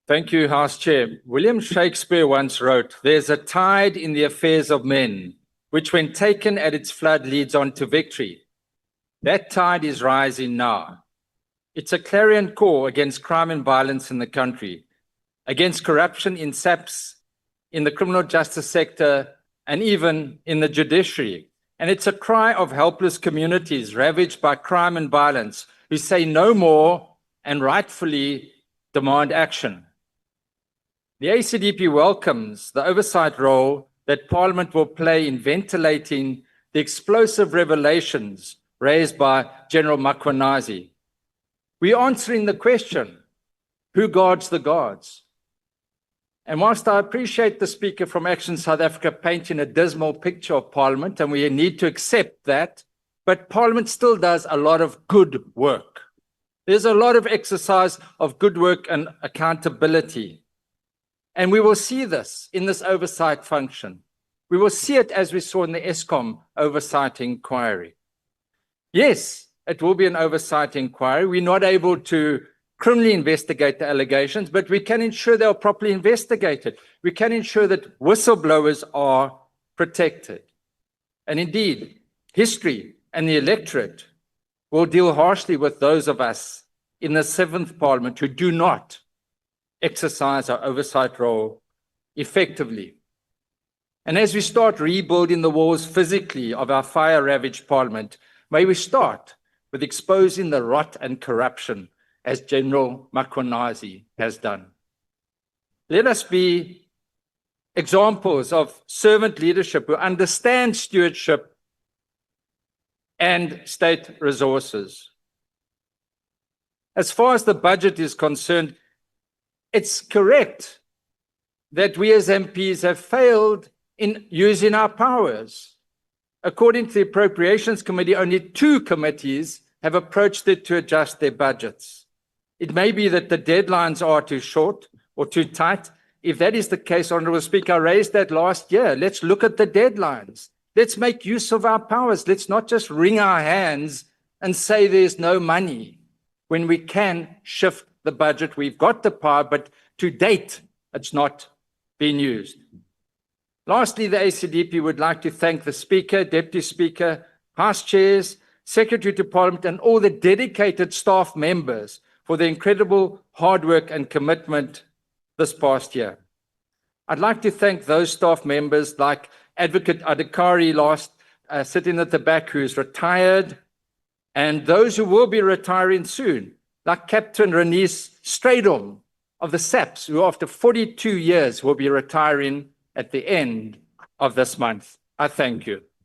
Thank you, House Chair. William Shakespeare once wrote, "There's a tide in the affairs of men, which when taken at its flood leads on to victory." That tide is rising now. It's a clarion call against crime and violence in the country, against corruption in SAPS, in the criminal justice sector, and even in the judiciary. And it's a cry of helpless communities ravaged by crime and violence who say no more and rightfully demand action. The ACDP welcomes the oversight role that Parliament will play in ventilating the explosive revelations raised by General Makwanazi. We're answering the question, who guards the guards? And whilst I appreciate the Speaker from Action South Africa painting a dismal picture of Parliament, and we need to accept that, but Parliament still does a lot of good work. There's a lot of exercise of good work and accountability. And we will see this in this oversight function. We will see it as we saw in the ESCOM oversight inquiry. Yes, it will be an oversight inquiry. We're not able to criminally investigate the allegations, but we can ensure they are properly investigated. We can ensure that whistleblowers are protected. And indeed, history and the electorate will deal harshly with those of us in the 7th Parliament who do not exercise our oversight role effectively. And as we start rebuilding the walls physically of our fire-ravaged Parliament, may we start with exposing the rot and corruption as General Makwanazi has done. Let us be examples of servant leadership who understand stewardship and state resources. As far as the budget is concerned, it's correct that we as MPs have failed in using our powers. According to the Appropriations Committee, only 2 committees have approached it to adjust their budgets. It may be that the deadlines are too short or too tight. If that is the case, Honourable Speaker, I raised that last year. Let's look at the deadlines. Let's make use of our powers. Let's not just wring our hands and say there's no money when we can shift the budget. We've got the power, but to date, it's not been used. Lastly, the ACDP would like to thank the Speaker, Deputy Speaker, House Chairs, Secretary to Parliament, and all the dedicated staff members for their incredible hard work and commitment this past year. I'd like to thank those staff members like Advocate Adhikari sitting at the back, who's retired, and those who will be retiring soon, like Captain Renice Stradom of the SAPS, who after 42 years will be retiring at the end of this month. I thank you.